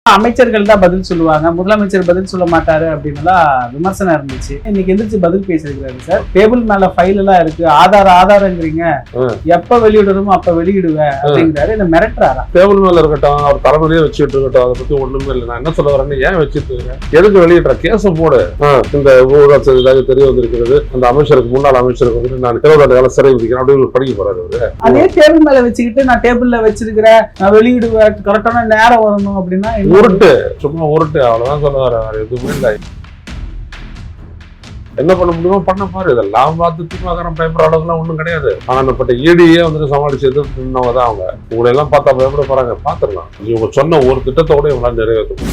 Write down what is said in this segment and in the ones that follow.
அமைச்சர்கள் தான் பதில் சொல்லுவாங்க, முதலமைச்சர் பதில் சொல்ல மாட்டாரு அப்படின்னுலாம் விமர்சனம் இருந்துச்சு. இன்னைக்கு எந்திரிச்சு பதில் பேசிருக்கிறாரு சார். டேபிள் மேல ஃபைல் எல்லாம் இருக்கு, ஆதாரங்கிறீங்க, எப்ப வெளியிடணுமோ அப்ப வெளியிடுவேன் அப்படிங்கிறாரு. இந்த மிரட்டுறாரா? டேபிள் மேல இருக்கட்டும், அவர் தலைமையிலேயே வச்சுட்டு இருக்கட்டும், அதை பத்தி ஒண்ணுமே இல்லை. நான் என்ன சொல்ல வரேன்னு, ஏன் வச்சுட்டு இருக்கேன், எதுக்கு வெளியிடுற கேச போடு. இந்த ஊழல் தெரிய வந்திருக்கிறது, அந்த அமைச்சருக்கு முன்னாள் அமைச்சருக்கு வந்துட்டு நான் 20 காலம் சிறை விதிக்கிறேன் அப்படின்னு படிக்க போறாரு அவரு. அதே டேபிள் மேல வச்சுக்கிட்டு நான் டேபிள்ல வச்சிருக்கிறேன், நான் வெளியிடுவேன், கரெக்டான நேரம் வரணும் அப்படின்னா உருட்டு, சும்மா உருட்டு, அவ்வளவுதான் சொல்ல வர, எதுவுமே இல்லை. என்ன பண்ண முடியுமோ பண்ண பாரு. இதெல்லாம் பார்த்து திமுககாரன் பயப்படுற அளவுக்குலாம் ஒன்றும் கிடையாது. ஆனப்பட்ட ஈடியே வந்துட்டு சமாளிச்சு எதிர்த்துனவங்க தான் அவங்க. உங்களை எல்லாம் பார்த்தா பயப்பட போறாங்க, பாத்துடலாம். இவங்க சொன்ன ஒரு திட்டத்தோட இவங்களாம் நிறைவேற்ற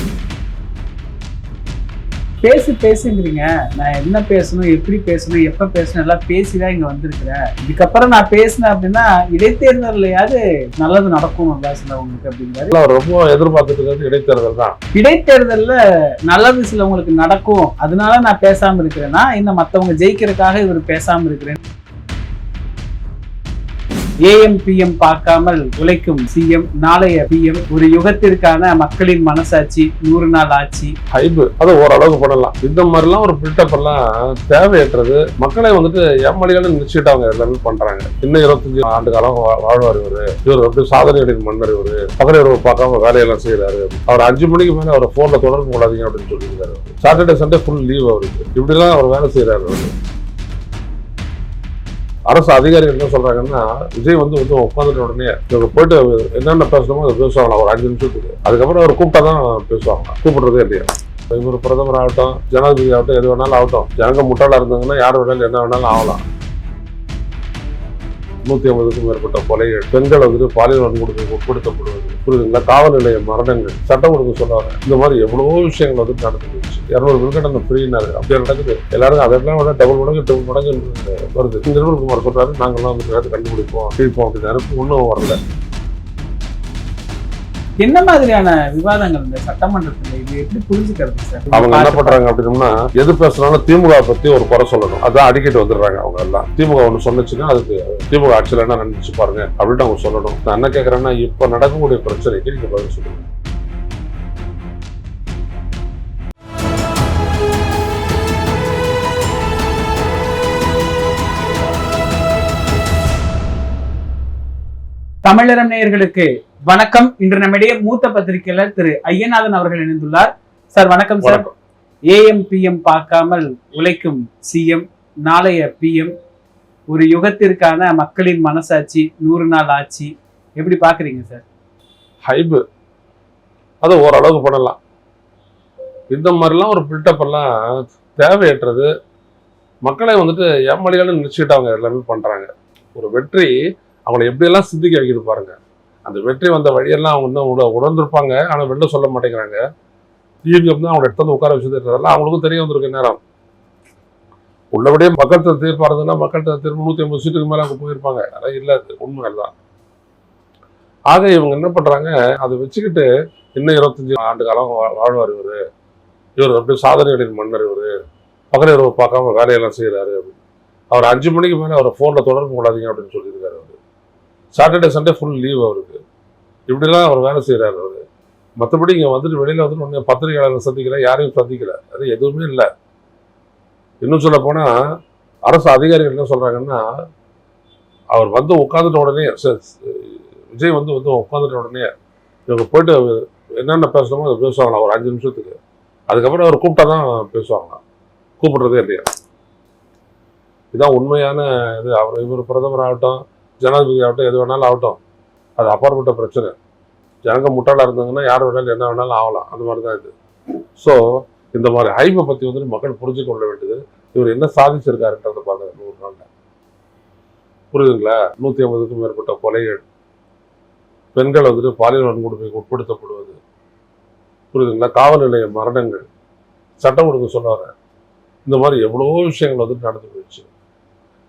பேசுங்கிறீங்க. நான் என்ன பேசணும், எப்படி பேசணும், எப்ப பேசணும் எல்லாம் பேசிதான் இங்க வந்திருக்கிறேன். இதுக்கப்புறம் நான் பேசினேன் அப்படின்னா இடைத்தேர்தலையாவது நல்லது நடக்கும் சிலவங்களுக்கு அப்படிங்கிறாரு. ரொம்ப எதிர்பார்த்துட்டு இருக்கிறது இடைத்தேர்தல் தான். இடைத்தேர்தல்ல நல்லது சிலவங்களுக்கு நடக்கும், அதனால நான் பேசாம இருக்கிறேன்னா இன்னும் மத்தவங்க ஜெயிக்கிறதுக்காக இவர் பேசாம இருக்கிறேன். AM PM பார்க்காமல் உழைக்கும் CM, நாளைய PM, ஒரு யுகத்திற்கான மக்களின் மனசாட்சி, 100 நாள் ஆட்சி. ஹைபு அதை ஓரளவுக்கு பண்ணலாம். இந்த மாதிரிலாம் ஒரு பில்டப் எல்லாம் தேவையற்றது. மக்களை வந்துட்டு ஏமாளிகளும் நிச்சயிட்டு அவங்க எல்லாமே பண்றாங்க. இன்னும் 25 ஆண்டு காலம் வாழ்வார் இவரு, இவர் அப்படி சாதனைகளின் மன்னர் இவரு, பகலிரவு பார்க்காம வேலையெல்லாம் செய்யறாரு. அவர் 5 மணிக்கு மேல அவர் போன்ல தொடர்பு கூடாதீங்க அப்படின்னு சொல்லியிருக்காரு. சாட்டர்டே சண்டே ஃபுல் லீவ் அவருக்கு. இப்படிலாம் அவர் வேலை செய்யறாரு அவரு. அரசு அதிகாரிகள் என்ன சொல்றாங்கன்னா, விஜய் வந்து உட்காந்துட்ட உடனே இவங்க போயிட்டு என்னென்ன பேசணுமோ அதை பேசுவாங்களா ஒரு 5 நிமிஷத்துக்கு. அதுக்கப்புறம் அவர் கூப்பிட்டா தான் பேசுவாங்களா, கூப்பிடுறதே இல்லையா. இவர் பிரதமர் ஆகட்டும், ஜனாதிபதி ஆகட்டும், எது வேணாலும் ஆகட்டும், ஜனங்க முட்டாளா இருந்தாங்கன்னா யார் வேணாலும் என்ன வேணாலும் ஆகலாம். 150க்கும் மேற்பட்ட கொலைகள், பெண்கள் வந்துட்டு பாலியல் வன்கொடுமைக்கு உட்படுத்தப்படுவது, புரியுதுங்களா, காவல் நிலைய மரணங்கள், சட்டம் ஒழுங்கு சொல்லுவாங்க. இந்த மாதிரி எவ்வளவோ விஷயங்கள் வந்துட்டு நடந்துருச்சு. 200 விழுக்கட்டணம் ஃப்ரீனாரு, அப்படியே நடக்குது. எல்லாரும் அதெல்லாம் விட டபுள் மடங்கு வருது. நிர்மல்குமார் சொல்றாரு, நாங்கள்லாம் வந்து கண்டுபிடிப்போம் கீழ்ப்போம் அப்படின்னு ஒன்றும் வரல. என்ன மாதிரியான விவாதங்கள் இந்த சட்டமன்றத்துல இது எப்படி புரிஞ்சுக்கிறது சார்? அவங்க என்ன பண்றாங்க அப்படின்னா, எது பேசுறாலும் திமுக பத்தி ஒரு குறை சொல்லணும், அதான் அடிக்கடி வந்துடுறாங்க. அவங்க எல்லாம் திமுக ஒண்ணு சொன்னுச்சுன்னா அதுக்கு திமுக ஆட்சியில என்ன நினைச்சு பாருங்க அப்படின்னு அவங்க சொல்லணும். நான் என்ன கேட்கறேன்னா, இப்ப நடக்கக்கூடிய பிரச்சனைக்கு நீங்க பதில் சொல்லுங்க. தமிழரம் நேயர்களுக்கு வணக்கம். இன்று நம்மிடையே மூத்த பத்திரிகையாளர் திரு ஐயநாதன் அவர்கள் இணைந்துள்ளார். சார் வணக்கம் சார். AM PM பார்க்காமல் உழைக்கும் CM, நாளைய PM, ஒரு யுகத்திற்கான மக்களின் மனசாட்சி, 100 நாள் ஆட்சி, எப்படி பாக்குறீங்க சார்? ஹைபு அதை ஓரளவுக்கு பண்ணலாம். இந்த மாதிரிலாம் ஒரு பில்டப் எல்லாம் தேவையற்றது. மக்களை வந்துட்டு ஏமாளிகளும் நிச்சயிட்டு அவங்க எல்லாமே பண்றாங்க. ஒரு வெற்றி அவங்களை எப்படியெல்லாம் சிந்திக்க வைக்கிது பாருங்க. அந்த வெற்றி வந்த வழியெல்லாம் அவங்க இன்னும் உணர்ந்திருப்பாங்க, ஆனால் வெளில சொல்ல மாட்டேங்கிறாங்க. தான் அவங்க எடுத்து வந்து உட்கார வச்சுருக்கிறதெல்லாம் அவங்களுக்கும் தெரிய வந்திருக்க நேரம். உள்ளபடியே மக்கள்கிட்ட தீர்ப்பாருதுன்னா மக்கள்கிட்ட திரும்ப 150 சீட்டுக்கு மேலே அவங்க போயிருப்பாங்க. அதான் இல்லை, உண்மை தான். ஆக இவங்க என்ன பண்றாங்க, அதை வச்சுக்கிட்டு இன்னும் 25 ஆண்டு காலம் வாழ்வார் இவரு, இவர் அப்படி சாதனைகளின் மன்னர் இவரு, பகலிரவு பார்க்காம வேலையெல்லாம் செய்யறாரு அப்படின்னு. அவர் 5 மணிக்கு மேலே அவரை போன்ல தொடர்பு கூடாதீங்க அப்படின்னு சொல்லியிருக்காரு அவரு. சாட்டர்டே சண்டே ஃபுல் லீவ் அவருக்கு. இப்படிலாம் அவர் வேலை செய்யறாரு அவரு. மற்றபடி இங்க வந்துட்டு வெளியில வந்துட்டு ஒன்று பத்திரிகையாளர்கள் சந்திக்கல, யாரையும் சந்திக்கல, அது எதுவுமே இல்லை. இன்னும் சொல்ல போனா அரசு அதிகாரிகள் என்ன சொல்றாங்கன்னா, அவர் வந்து உட்காந்துட்ட உடனே, விஜய் வந்து உட்காந்துட்ட உடனே இவங்க போயிட்டு என்னென்ன பேசணுமோ அதை பேசுவாங்களா ஒரு 5 நிமிஷத்துக்கு. அதுக்கப்புறம் அவர் கூப்பிட்டா தான் பேசுவாங்களாம், கூப்பிடுறதே இல்லையா. இதுதான் உண்மையான இது. இவர் பிரதமர் ஆகட்டும், ஜனாதிபதி ஆகட்டும், எது வேணாலும் ஆகட்டும், அது அப்பாற்பட்ட பிரச்சனை. ஜனங்க முட்டாளா இருந்தாங்கன்னா யார் வேணாலும் என்ன வேணாலும் ஆகலாம். அந்த மாதிரி தான் இது. ஸோ இந்த மாதிரி ஹைப்பை பற்றி வந்துட்டு மக்கள் புரிஞ்சு கொள்ள வேண்டியது, இவர் என்ன சாதிச்சிருக்காருன்றத பாருங்க. 100 நாள்ல புரியுதுங்களா. 150க்கும் மேற்பட்ட கொலைகள், பெண்கள் வந்துட்டு பாலியல் வன்கொடுமைக்கு உட்படுத்தப்படுவது, புரியுதுங்களா, காவல் நிலைய மரணங்கள், சட்டம் ஒழுங்கு சொல்ல வர, இந்த மாதிரி எவ்வளவோ விஷயங்கள் வந்துட்டு நடந்து போயிடுச்சு.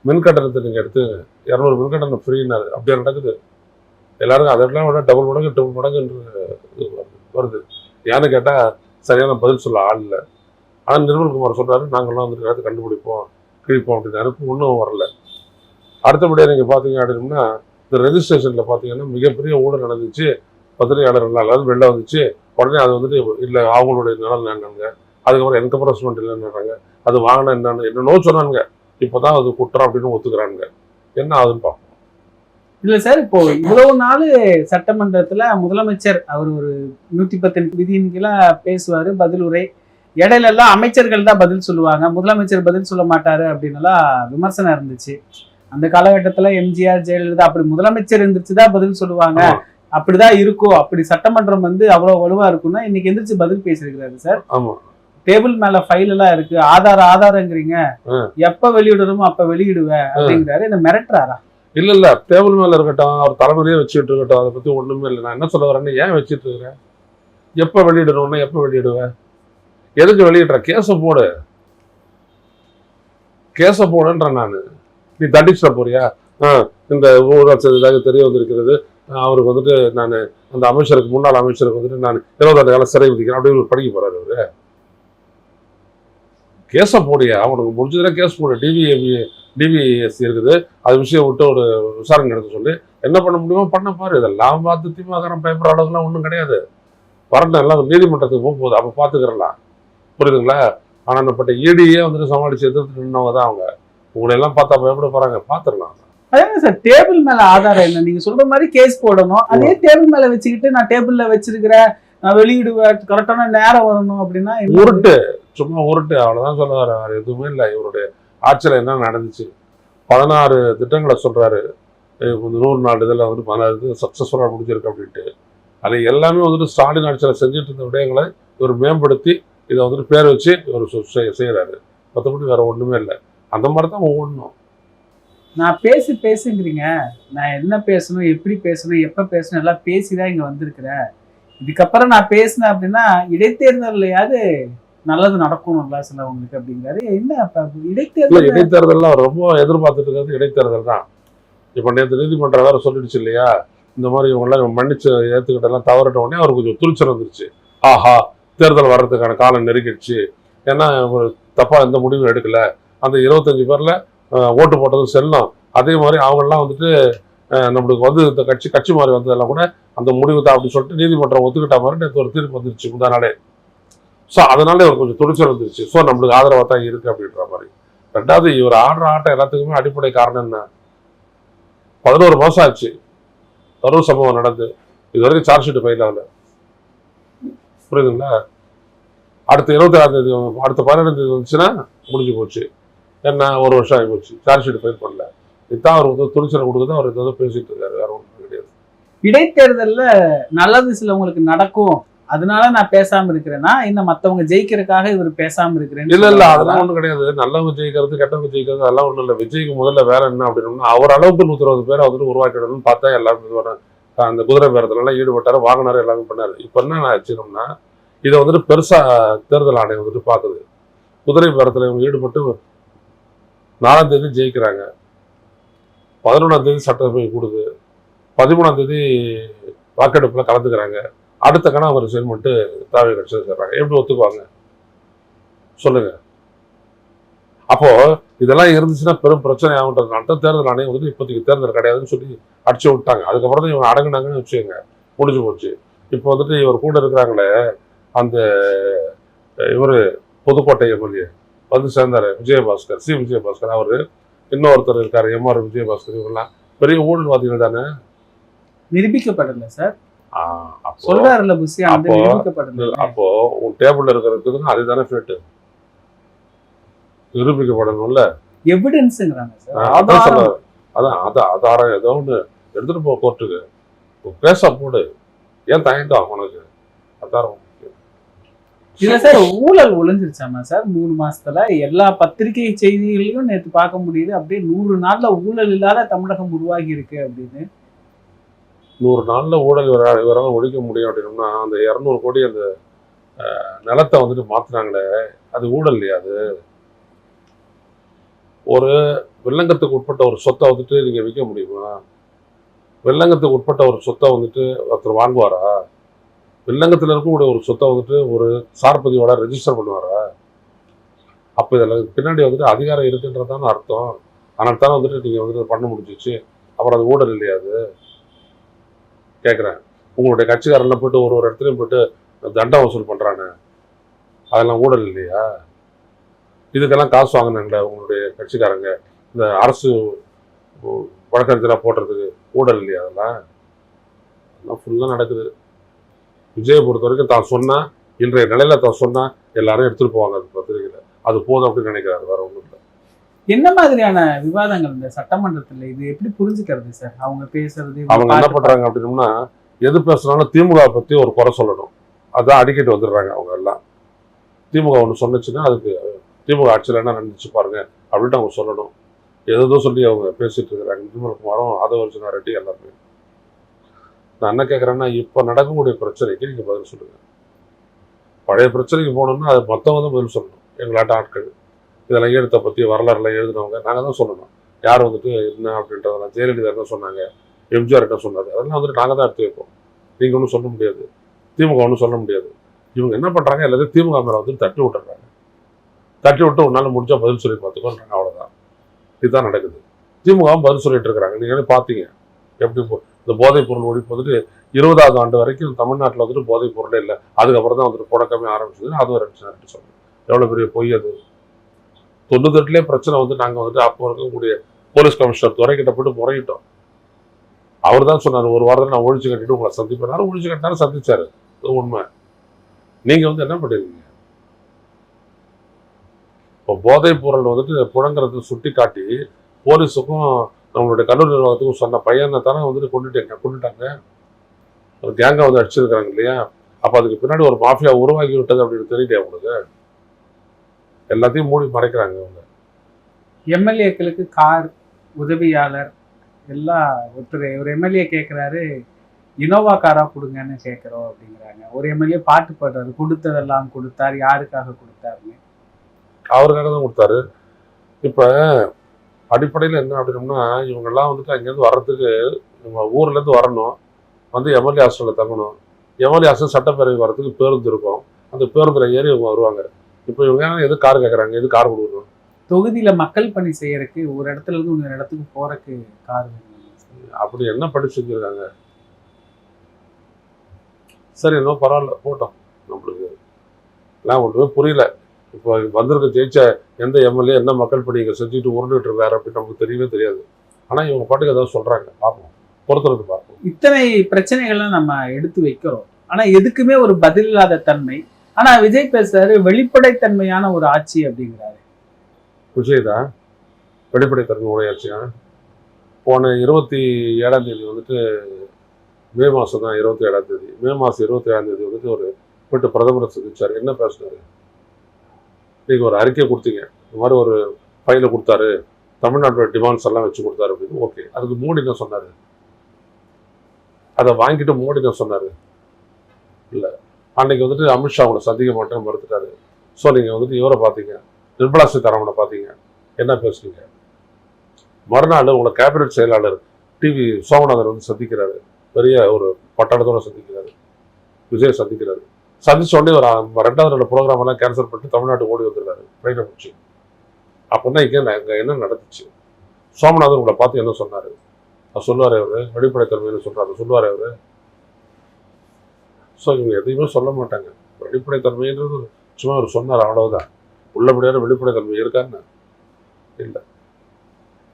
மின் கட்டணத்தை நீங்கள் எடுத்து 200 மின்கட்டணம் ஃப்ரீனாரு, அப்படியே நடக்குது. எல்லாருக்கும் அதெல்லாம் விட டபுள் மடங்கு இது வருது. ஏன்னு கேட்டால் சரியான பதில் சொல்ல ஆள் இல்லை. ஆனால் நிர்மல்குமார் சொல்றாரு, நாங்கள்லாம் வந்துட்டு எல்லாத்தையும் கண்டுபிடிப்போம் கிழிப்போம் அப்படின்னு அனுப்பி ஒன்றும் வரல. அடுத்தபடியாக நீங்கள் பார்த்தீங்க அப்படின்னா, இந்த ரெஜிஸ்ட்ரேஷனில் பார்த்தீங்கன்னா மிகப்பெரிய ஊழல் நடந்துச்சு. பத்திரிகையாளர்கள் எல்லாரும் வெளில வந்துச்சு, உடனே அது வந்துட்டு இல்லை அவங்களுடைய நலன் என்னங்க, அதுக்கப்புறம் என்கம்பரஸ்மெண்ட் இல்லைன்னுறாங்க, அது வாங்கினா என்னென்னோ சொன்னாங்க. இப்போதான் அது குற்றம் அப்படின்னு ஒத்துக்கிறானுங்க. என்ன ஆகுதுன்னு பார்ப்போம். இல்ல சார், இப்போ இவ்வளவு நாள் சட்டமன்றத்துல முதலமைச்சர் அவர் ஒரு 110 விதியின் கீழ பேசுவாரு, பதில் உரை. இடையில எல்லாம் அமைச்சர்கள் தான் பதில் சொல்லுவாங்க, முதலமைச்சர் பதில் சொல்ல மாட்டாரு அப்படின்னு எல்லாம் விமர்சனம் இருந்துச்சு. அந்த காலகட்டத்துல எம்ஜிஆர், ஜெயலலிதா அப்படி முதலமைச்சர் எந்திரிச்சுதான் பதில் சொல்லுவாங்க, அப்படிதான் இருக்கும், அப்படி சட்டமன்றம் வந்து அவ்வளவு வலுவா இருக்கும்னா இன்னைக்கு எந்திரிச்சு பதில் பேசியிருக்கிறாரு சார். ஆமா, டேபிள் மேல ஃபைல் எல்லாம் இருக்கு, ஆதாரங்கிறீங்க, எப்ப வெளியிடணுமோ அப்ப வெளியிடுவேன் அப்படிங்கிறாரு. என்ன மிரட்டுறாரா? இல்ல டேபிள் மேல இருக்கட்டும், அவர் தலைமையிலேயே வச்சுட்டு இருக்கட்டும், அதை பத்தி ஒண்ணுமே இல்லை. நான் என்ன சொல்ல வரேன்னு, ஏன் வச்சுட்டு இருக்கிறேன், எப்ப வெளியிடணும்னா எப்ப வெளியிடுவேன், எதுக்கு வெளியிடுற, கேச போடுன்ற நானு. நீ தண்டிச்சிட போறியா? இந்த ஊராட்சி தெரிய வந்திருக்கிறது, அவருக்கு வந்துட்டு நான் அந்த அமைச்சருக்கு, முன்னாள் அமைச்சருக்கு வந்துட்டு நான் 20 காலம் சிறை விதிக்கிறேன் அப்படின்னு படிக்க போறாரு அவரு. கேஸ போடியா, அவனுக்கு முடிஞ்சதுன்னா கேஸ் போடு. டிவிஎஸ்சி இருக்குது, அது விஷயம் விட்டு ஒரு விசாரணை நடத்த சொல்லி என்ன பண்ண முடியுமோ பண்ண பாரு. இதெல்லாம் பார்த்து திமுககாரன் பயப்படுற அளவுக்குலாம் ஒன்றும் கிடையாது. வரணும், எல்லாம் நீதிமன்றத்துக்கு போகும்போது அப்போ பார்த்துக்கிறலாம், புரியுதுங்களா? ஆனந்தப்பட்ட ஈடியே வந்துட்டு சமாளிச்சு எதிர்த்து நின்னவங்க தான் அவங்க. உங்களை எல்லாம் பார்த்தா பயப்பட போறாங்க, பார்த்துடலாம். அதான் சார், டேபிள் மேல ஆதாரம் என்ன, நீங்க சொல்ற மாதிரி கேஸ் போடணும், அதே டேபிள் மேல வச்சுக்கிட்டு நான் டேபிள்ல வச்சிருக்கிறேன், நான் வெளியிடுவேன், கரெக்டான நேரம் வரணும் அப்படின்னா உருட்டு, சும்மா உருட்டு, அவ்வளவுதான் சொல்ல வர, வேற எதுவுமே இல்லை. இவருடைய ஆட்சியில் என்ன நடந்துச்சு, 16 திட்டங்களை சொல்றாரு, 100 நாள் இதில் வந்து 16 சக்சஸ்ஃபுல்லாக முடிஞ்சிருக்கு அப்படின்ட்டு. அது எல்லாமே வந்துட்டு ஸ்டாலின் ஆட்சியில் செஞ்சுட்டு இருந்த விடயங்களை இவர் மேம்படுத்தி இதை வந்துட்டு பேர் வச்சு இவர் செய்யறாரு. மற்றபடி வேற ஒண்ணுமே இல்லை. அந்த மாதிரி தான் ஒவ்வொன்றும். நான் பேசுங்கிறீங்க, நான் என்ன பேசணும், எப்படி பேசணும், எப்ப பேசணும் எல்லாம் பேசிதான் இங்க வந்திருக்கிறேன். இதுக்கப்புறம் நான் பேசினேன் அப்படின்னா இடைத்தேர்தலையாவது நல்லது நடக்கணும்ல சிலவங்களுக்கு அப்படிங்கிறாரு. என்ன இடைத்தேர்தல்லாம் ரொம்ப எதிர்பார்த்துட்டு இருக்கிறது இடைத்தேர்தல் தான். இப்ப நேற்று நீதிமன்றம் வேற சொல்லிடுச்சு இல்லையா, இந்த மாதிரி இவங்கெல்லாம் மன்னிச்சு ஏத்துக்கிட்டெல்லாம் தவறிட்ட உடனே அவருக்கு கொஞ்சம் துணிச்சல் வந்துருச்சு. ஆஹா, தேர்தல் வர்றதுக்கான காலம் நெருங்கிடுச்சு, ஏன்னா ஒரு தப்பா எந்த முடிவும் எடுக்கல, அந்த 25 பேர்ல ஓட்டு போட்டதும் செல்லும், அதே மாதிரி அவங்கெல்லாம் வந்துட்டு நம்மளுக்கு வந்து இந்த கட்சி மாதிரி வந்ததெல்லாம் கூட அந்த முடிவு தான் அப்படின்னு சொல்லிட்டு நீதிமன்றம் ஒத்துக்கிட்ட மாதிரி நேற்று ஒரு தீர்ப்பு வந்துருச்சு முந்தா நாளே. ஸோ அதனால இவர் கொஞ்சம் துணிச்சல் வந்துருச்சு. ஸோ நம்மளுக்கு ஆதரவாக தான் இருக்கு அப்படின்ற மாதிரி. ரெண்டாவது, இவர் ஆடுற ஆட்டம் எல்லாத்துக்குமே அடிப்படை காரணம் என்ன, 11 மாசம் ஆச்சு கரூர் சம்பவம் நடந்து, இது வரைக்கும் சார்ஜ் ஷீட் ஃபைல் ஆகல, புரியுதுங்களா? அடுத்த 26ஆம் தேதி, அடுத்த 12ஆம் தேதி வந்துச்சுன்னா முடிஞ்சு போச்சு. என்ன, ஒரு வருஷம் ஆகி போச்சு, சார்ஜ் ஷீட் ஃபைல் பண்ணல. இதுதான் அவர் வந்து துணிச்சலை கொடுக்குது. அவர் இதை பேசிட்டு இருக்காரு, வேற ஒன்றும் கிடையாது. இடைத்தேர்தல்ல நல்லது சிலவங்களுக்கு நடக்கும், அதனால நான் பேசாம இருக்கிறேன்னா, இன்னும் மத்தவங்க ஜெயிக்கிறதுக்காக இவர் பேசாம இருக்கிறேன். இல்ல அதெல்லாம் ஒண்ணும் கிடையாது. நல்லவங்க ஜெயிக்கிறது, கெட்டவங்க ஜெயிக்கிறது அதெல்லாம் ஒண்ணும் இல்லை. விஜய்க்கு முதல்ல வேலை என்ன அப்படின்னா, அவர் அளவுக்கு 120 பேரை வந்துட்டு உருவாக்கிடணும்னு பார்த்தா எல்லாரும் அந்த குதிரை பேரத்துலாம் ஈடுபட்டாரு, வாங்கினாரு, எல்லாமே பண்ணாரு. இப்ப என்ன ஆச்சுன்னா, இதை வந்துட்டு பெருசா தேர்தல் ஆணையம் வந்துட்டு பாக்குது. குதிரை பேரத்துல இவங்க ஈடுபட்டு 4ஆம் தேதி ஜெயிக்கிறாங்க, 11ஆம் தேதி சட்டசபை கூடுது, 13ஆம் தேதி வாக்கெடுப்புல கலந்துக்கிறாங்க, அடுத்த கணம் அவர் செயல்பட்டு தாவே கட்சியில் சேர்றாங்க. எப்படி ஒத்துக்குவாங்க சொல்லுங்க? அப்போ இதெல்லாம் இருந்துச்சுன்னா பெரும் பிரச்சனை ஆகுன்றதுனால தான் தேர்தல் ஆணையம் வந்துட்டு இப்போதைக்கு தேர்தல் கிடையாதுன்னு சொல்லி அடிச்சு விட்டாங்க. அதுக்கப்புறம் தான் இவங்க அடங்குனாங்கன்னு வச்சுக்கோங்க, முடிஞ்சு போச்சு. இப்போ வந்துட்டு இவர் கூட இருக்கிறாங்களே அந்த இவர் புதுக்கோட்டை எம்எல்ஏ வந்து சேர்ந்தாரு, விஜயபாஸ்கர், விஜயபாஸ்கர், அவரு இன்னொருத்தர் இருக்காரு எம்ஆர் விஜயபாஸ்கர், இவங்கெல்லாம் பெரிய ஊழல்வாதிகள் தானே. நிரூபிக்கப்படல சார், சொல்றாருல அப்போ உன் டேபிள்ல இருக்கிறதுக்கு அதுதானே ஃபேட்டு, நிரூபிக்கப்படணும்ல, எவிடன்ஸ்ங்கறாங்க சார். அதான் ஆதாரம் ஏதோ ஒன்று எடுத்துட்டு போ கோர்ட்டுக்கு, பேச போடு, ஏன் தயக்கம் உனக்கு? ஆதாரம் இல்ல சார், ஊழல் ஒளிஞ்சிருச்சாமா சார் 3 மாசத்துல? எல்லா பத்திரிகை செய்திகளையும் நேற்று பார்க்க முடியுது, அப்படியே 100 நாள்ல ஊழல் இல்லாத தமிழகம் உருவாகி இருக்கு அப்படின்னு. 100 நாள்ல ஊழல் இவரால் ஒழிக்க முடியும் அப்படின்னா, அந்த 200 கோடி அந்த நிலத்தை வந்துட்டு மாத்தினாங்களே, அது ஊழல் இல்லையா? அது ஒரு வில்லங்கத்துக்கு உட்பட்ட ஒரு சொத்தை வந்துட்டு நீங்க விற்க முடியுமா? வில்லங்கத்துக்கு உட்பட்ட ஒரு சொத்தை வந்துட்டு ஒருத்தர் வாங்குவாரா? வில்லங்கத்தில் இருக்கக்கூடிய ஒரு சொத்தை வந்துட்டு ஒரு சார்பதியோட ரெஜிஸ்டர் பண்ணுவாரா? அப்போ இதில் பின்னாடி வந்துட்டு அதிகாரம் இருக்குன்றதான அர்த்தம். அதனால தானே வந்துட்டு நீங்கள் வந்துட்டு பண்ண முடிஞ்சிச்சு. அப்புறம் அது ஊழல் இல்லையா? அது கேட்குறேன். உங்களுடைய கட்சிக்காரெல்லாம் போயிட்டு ஒரு இடத்துலையும் போயிட்டு தண்டம் வசூல் பண்றானே, அதெல்லாம் ஊழல் இல்லையா? இதுக்கெல்லாம் காசு வாங்கினாங்களே உங்களுடைய கட்சிக்காரங்க, இந்த அரசு வழக்கறிஞராக போடுறதுக்கு ஊழல் இல்லையா? அதெல்லாம் ஃபுல்லாக நடக்குது. விஜயை பொறுத்த வரைக்கும் தான் சொன்னா, இன்றைய நிலையில தான் சொன்னா எல்லாரும் எடுத்துட்டு போவாங்க அது பத்திரிகையில. அது போதும் அப்படின்னு நினைக்கிறாரு, வேற ஒன்றும் இல்லை. என்ன மாதிரியான விவாதங்கள் இந்த சட்டமன்றத்துல இது எப்படி புரிஞ்சுக்கிறது சார்? அவங்க பேசுறது, அவங்க என்ன பண்றாங்க அப்படின்னோம்னா, எது பேசுனாலும் திமுக பத்தி ஒரு குறை சொல்லணும், அதான் அடிக்கடி வந்துடுறாங்க அவங்க எல்லாம். திமுக ஒன்று சொன்னுச்சுன்னா அதுக்கு திமுக ஆட்சியில் என்ன நடந்துச்சு பாருங்க அப்படின்ட்டு அவங்க சொல்லணும். ஏதோ சொல்லி அவங்க பேசிட்டு இருக்கிறாங்க. நிர்மல்குமாரும் ஆதவர்ஜுனா ரெட்டி எல்லாருமே. நான் என்ன கேட்குறேன்னா, இப்போ நடக்கக்கூடிய பிரச்சனைக்கு நீங்கள் பதில் சொல்லுங்க. பழைய பிரச்சனைக்கு போகணும்னா அது மொத்தம் வந்து பதில் சொல்லணும். எங்களாட்ட ஆட்கள் இதெல்லாம் எழுத்தை பற்றி வரலாறுலாம் எழுதினவங்க நாங்கள் தான் சொல்லணும். யார் வந்துட்டு என்ன அப்படின்றதெல்லாம் ஜெயலலிதா என்ன சொன்னாங்க, எம்ஜிஆர் என்ன சொன்னாங்க, அதெல்லாம் வந்துட்டு நாங்கள் தான் எடுத்து வைப்போம். நீங்கள் ஒன்றும் சொல்ல முடியாது, திமுக ஒன்றும் சொல்ல முடியாது. இவங்க என்ன பண்ணுறாங்க, எல்லாத்தையும் திமுக மேலே வந்துட்டு தட்டி விட்டுறாங்க. தட்டி விட்டு ஒரு நாள் முடிஞ்சா பதில் சொல்லி பார்த்துக்கோன்றாங்க, அவ்வளோதான். இதுதான் நடக்குது. திமுகவும் பதில் சொல்லிட்டு இருக்கிறாங்க. நீங்கள் பார்த்தீங்க எப்படி இந்த போதைப் பொருள் ஒழிப்பு வந்துட்டு 20வது ஆண்டு வரைக்கும் தமிழ்நாட்டில் வந்துட்டு போதைப் பொருளே இல்லை. அதுக்கப்புறம் தான் வந்துட்டு புழக்கமே ஆரம்பிச்சது. அது ஒரு சொன்னேன். எவ்வளோ பெரிய பொய் அது. 98லேயே பிரச்சனை வந்து நாங்கள் வந்துட்டு அப்போ இருக்கக்கூடிய போலீஸ் கமிஷனர் துறைக்கிட்ட போட்டு முறையிட்டோம். அவர் தான் சொன்னார், ஒரு வாரத்தில் நான் ஒழிச்சு கட்டிட்டு உங்களை சந்திப்பேன். ஒழிச்சு கட்டினாலும் சந்திச்சாரு, அது உண்மை. நீங்கள் வந்து என்ன பண்ணிருக்கீங்க? இப்போ போதைப் பொருள் வந்துட்டு புழங்குறது சுட்டி காட்டி போலீஸுக்கும் நம்மளுடைய கல்லூரி நிர்வாகத்துக்கும் சொன்ன பையனை தானே வந்துட்டு கொண்டுட்டாங்க. ஒரு கேங்கை வந்து அடிச்சிருக்கிறாங்க இல்லையா? அப்போ அதுக்கு பின்னாடி ஒரு மாஃபியா உருவாக்கி விட்டது அப்படின்னு தெரியலையா உங்களுக்கு? எல்லாத்தையும் மூடி மறைக்கிறாங்க அவங்க. எம்எல்ஏக்களுக்கு கார், உதவியாளர் எல்லாம் ஒரு எம்எல்ஏ கேட்குறாரு, இனோவா காரா கொடுங்கன்னு கேட்குறோம் அப்படிங்கிறாங்க. ஒரு எம்எல்ஏ பாட்டு பாடுறாரு, கொடுத்ததெல்லாம் கொடுத்தார், யாருக்காக கொடுத்தாருன்னு. அவருக்காக தான் கொடுத்தாரு. இப்போ அடிப்படையில் என்ன அப்படின்னோம்னா, இவங்கெல்லாம் வந்துட்டு அங்கேருந்து வர்றதுக்கு இவங்க ஊர்லேருந்து வரணும், வந்து எம்எல்ஏ ஹாஸ்டலில் தங்கணும். எம்எல்ஏ ஹாஸ்டல் சட்டப்பேரவை வர்றதுக்கு பேருந்து இருக்கும், அந்த பேருந்தில் ஏறி இவங்க வருவாங்க. இப்போ இவங்க எது கார் கேட்குறாங்க, எது கார் கொடுக்கணும்? தொகுதியில மக்கள் பணி செய்யறதுக்கு ஒரு இடத்துல இருந்து இன்னொரு இடத்துக்கு போறதுக்கு கார் வேணும். அப்படி என்ன படிச்சு செஞ்சிருக்காங்க? சரி, இன்னும் பரவாயில்ல, போட்டோம். நம்மளுக்கு எல்லாம் ஒன்றுமே புரியல. இப்போ வந்திருக்க ஜெயிச்ச எந்த எம்எல்ஏ என்ன மக்கள் பணி இங்கே செஞ்சுட்டு உருண்டுட்டு இருக்காரு அப்படின்னு நமக்கு தெரியவே தெரியாது. ஆனால் இவங்க பாட்டுக்கு ஏதாவது சொல்றாங்க, பார்ப்போம், பொறுத்துறது பார்ப்போம். இத்தனை பிரச்சனைகள்லாம் நம்ம எடுத்து வைக்கிறோம், ஆனா எதுக்குமே ஒரு பதில் இல்லாத தன்மை. ஆனா விஜய் பேசுறாரு வெளிப்படைத்தன்மையான ஒரு ஆட்சி அப்படிங்கிறாரு. விஜய் தான் வெளிப்படைத்தன்மை உரையாட்சியா? போன 27ஆம் தேதி வந்துட்டு மே மாதம் தான் 27ஆம் தேதி, மே மாதம் 27ஆம் தேதி வந்துட்டு ஒரு போயிட்டு பிரதமரை சந்திச்சார். என்ன பேசினாரு? நீங்கள் ஒரு அறிக்கை கொடுத்தீங்க, இந்த மாதிரி ஒரு ஃபைலை கொடுத்தாரு, தமிழ்நாட்டோட டிமாண்ட்ஸ் எல்லாம் வச்சு கொடுத்தாரு அப்படின்னு. ஓகே, அதுக்கு மோடி தான் சொன்னார், அதை வாங்கிட்டு மோடி தான் சொன்னார் இல்லை. அன்னைக்கு வந்துட்டு அமித்ஷா அவங்களை சந்திக்க மாட்டேன்னு மறுத்துட்டாரு. ஸோ நீங்கள் வந்துட்டு இவரை பார்த்தீங்க, நிர்மலா சீதாராமனை பார்த்தீங்க, என்ன பேசுறீங்க? மறுநாள் உங்களை கேபினட் செயலாளர் டிவி சோமநாதன் வந்து சந்திக்கிறாரு, பெரிய ஒரு பட்டாளத்தோட சந்திக்கிறாரு, விஜய் சந்திக்கிறாரு. சந்திச்ச உடனே ஒரு 2வது ப்ரோக்ராம் எல்லாம் கேன்சல் பண்ணிட்டு தமிழ்நாட்டு ஓடி வந்துருக்காரு ட்ரெயினை முடிச்சு. அப்படின்னா இங்கே என்ன நடந்துச்சு? சோமநாதன் உங்களை பார்த்து என்ன சொன்னாரு? அது சொல்லுவார் அவரு, வெளிப்படைத்தன்மைன்னு சொல்றாரு, சொல்லுவார் அவரு. ஸோ இவங்க எதையுமே சொல்ல மாட்டாங்க. வெளிப்படைத்தன்மைன்றது சும்மா அவர் சொன்னார், அவ்வளவுதான். உள்ளபடியான வெளிப்படைத்தன்மை இருக்கான்னு இல்லை.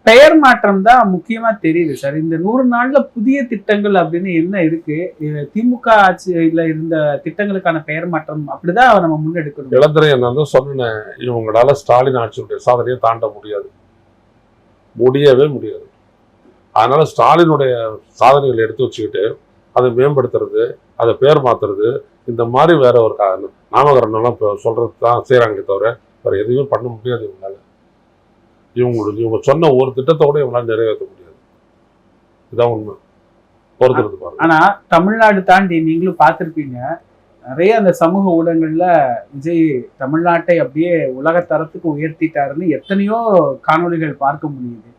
பெயர் மாற்றம் தான் முக்கியமா தெரியுது சார். இந்த 100 நாள்ல புதிய திட்டங்கள் அப்படின்னு என்ன இருக்கு? திமுக ஆட்சியில இருந்த திட்டங்களுக்கான பெயர் மாற்றம் அப்படிதான் நம்ம முன்னெடுக்கணும். இளந்திரை என்ன சொன்னேன், இவங்களால ஸ்டாலின் ஆட்சியுடைய சாதனையை தாண்ட முடியவே முடியாது. அதனால ஸ்டாலினுடைய சாதனைகளை எடுத்து வச்சுக்கிட்டு அதை மேம்படுத்துறது, அதை பேர் மாத்துறது, இந்த மாதிரி வேற ஒரு நாமகரணம்லாம் சொல்றது தான் செய்யறாங்களே தவிர வேற எதுவுமே பண்ண முடியாது இவங்களால. இவங்க சொன்ன ஒரு திட்டத்தோட இவங்களால நிறைவேற்ற முடியாது. இதான் உண்மை. பொறுத்துறது பாருங்க. ஆனா தமிழ்நாடு தாண்டி நீங்களும் பார்த்திருப்பீங்க, நிறைய அந்த சமூக ஊடகங்கள்ல விஜய் தமிழ்நாட்டை அப்படியே உலக தரத்துக்கு உயர்த்திட்டாருன்னு எத்தனையோ காணொலிகள் பார்க்க முடியுது.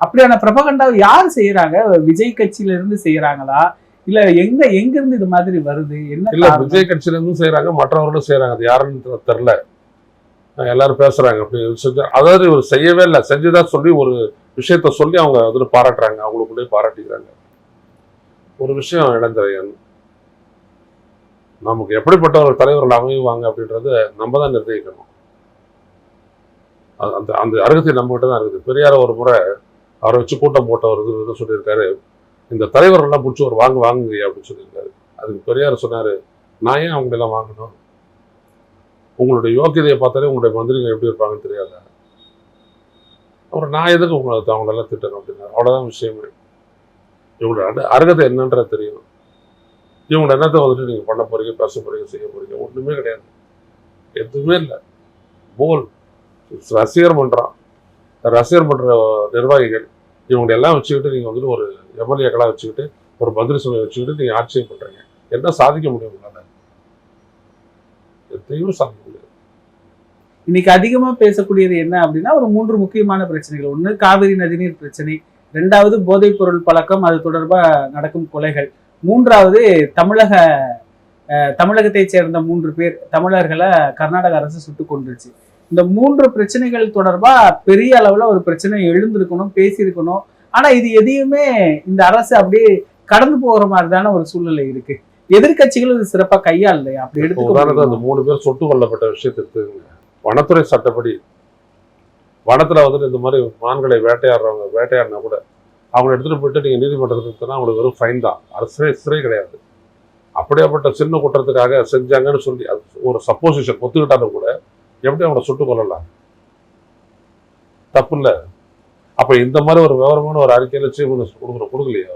அப்படியான பிரபகண்டாவை யார் செய்யறாங்க? விஜய் கட்சியில இருந்து செய்யறாங்களா, இல்ல எங்க இருந்து இது மாதிரி வருது? என்ன இல்ல, விஜய் கட்சியில இருந்தும் செய்யறாங்க, மற்றவர்களும் செய்யறாங்க. அது யாருன்னு தெரியல, எல்லாரும் பேசுறாங்க. அப்படி அதாவது இவர் செய்யவே இல்லை, செஞ்சுதான் சொல்லி ஒரு விஷயத்த சொல்லி அவங்க வந்துட்டு பாராட்டுறாங்க, அவங்களுக்குள்ளே பாராட்டிக்கிறாங்க. ஒரு விஷயம் இளந்திரையன், நமக்கு எப்படிப்பட்ட ஒரு தலைவர்கள் அமைவாங்க அப்படின்றத நம்ம தான் நிர்ணயிக்கணும். அந்த அந்த அருகதை நம்மகிட்ட தான் இருக்குது. பெரியார ஒரு முறை அவரை வச்சு கூட்டம் போட்டவர் இது சொல்லியிருக்காரு, இந்த தலைவர்கள்லாம் பிடிச்சி ஒரு வாங்குங்க அப்படின்னு சொல்லியிருக்காரு. அதுக்கு பெரியார் சொன்னாரு, நான் ஏன் அவங்களெல்லாம் வாங்கணும்? உங்களுடைய யோக்கியதையை பார்த்தாலே உங்களுடைய மந்திரிகள் எப்படி இருப்பாங்கன்னு தெரியாத. அப்புறம் நான் எதுக்கு அவங்களெல்லாம் திட்டணும் அப்படின்னா, அவ்வளோதான் விஷயமே. இவங்களோட அருகதை என்னன்றது தெரியும். இவங்களோட எண்ணத்தை வந்துட்டு நீங்கள் பண்ண போறீங்க, பேச போறீங்க, செய்ய போறீங்க, ஒன்றுமே கிடையாது. எதுவுமே இல்லை. போல் ரசிகர் மன்றம், ரசிகர் மன்ற நிர்வாகிகள் இவங்க எல்லாம் வச்சுக்கிட்டு நீங்கள் வந்துட்டு ஒரு எம்எல்ஏக்களாக வச்சுக்கிட்டு ஒரு மந்திரி சபையை வச்சுக்கிட்டு நீங்கள் ஆட்சியை பண்ணுறீங்க. என்ன சாதிக்க முடியும் உங்களால்? எதையும் சாதிக்க முடியாது. இன்னைக்கு அதிகமா பேசக்கூடியது என்ன அப்படின்னா ஒரு 3 முக்கியமான பிரச்சனைகள். ஒண்ணு காவிரி நதிநீர் பிரச்சனை, 2வது போதைப் பொருள் பழக்கம், அது தொடர்பா நடக்கும் கொலைகள், 3வது தமிழகத்தை சேர்ந்த 3 பேர் தமிழர்களை கர்நாடக அரசு சுட்டுக் கொண்டுருச்சு. இந்த 3 பிரச்சனைகள் தொடர்பா பெரிய அளவுல ஒரு பிரச்சனை எழுந்திருக்கணும், பேசியிருக்கணும். ஆனா இது எதையுமே இந்த அரசு அப்படியே கடந்து போகிற மாதிரிதான ஒரு சூழ்நிலை இருக்கு. எதிர்கட்சிகள் இது சிறப்பா கையாளலையா? அப்படி எடுத்து அந்த 3 பேர் சுட்டு கொல்லப்பட்ட விஷயத்துக்கு வனத்துறை சட்டப்படி வனத்துல வந்துட்டு இந்த மாதிரி மான்களை வேட்டையாடினா கூட அவங்களை எடுத்துட்டு போயிட்டு நீங்க நீதிமன்றத்துக்கு அவங்களுக்கு வெறும் ஃபைன் தான், அரசு சிறை கிடையாது. அப்படியாப்பட்ட சின்ன குற்றத்துக்காக செஞ்சாங்கன்னு சொல்லி அது ஒரு சப்போசிஷன் ஒத்துக்கிட்டாலும் கூட எப்படி அவங்கள சுட்டு கொள்ளலாம்? தப்பு இல்லை. அப்ப இந்த மாதிரி ஒரு விவரமான ஒரு அறிக்கையில சீஃப் மினிஸ்டர் கொடுக்கலையே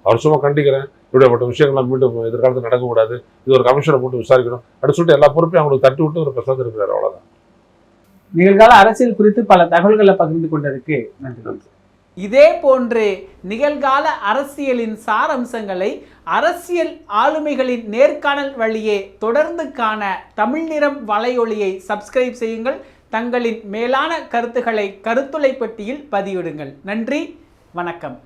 அவர் சும்மா கண்டிக்கிறேன், இப்படிப்பட்ட விஷயங்கள்லாம் மீண்டும் எதிர்காலத்தில் நடக்கக்கூடாது, இது ஒரு கமிஷனை போட்டு விசாரிக்கணும் அப்படின்னு சொல்லிட்டு எல்லா பொறுப்பையும் அவங்களுக்கு தட்டி விட்டு ஒரு பிரசாத் இருக்கிறார். அவ்வளவுதான். நிகழ்கால அரசியல் குறித்து பல தகவல்களை பகிர்ந்து கொண்டதற்கு நன்றி. இதே போன்று நிகழ்கால அரசியலின் சாரம்சங்களை அரசியல் ஆளுமைகளின் நேர்காணல் வழியே தொடர்ந்து காண தமிழ் நிறம் வலையொலியை சப்ஸ்கிரைப் செய்யுங்கள். தங்களின் மேலான கருத்துக்களை கருத்துளை பெட்டியில் பதிவிடுங்கள். நன்றி, வணக்கம்.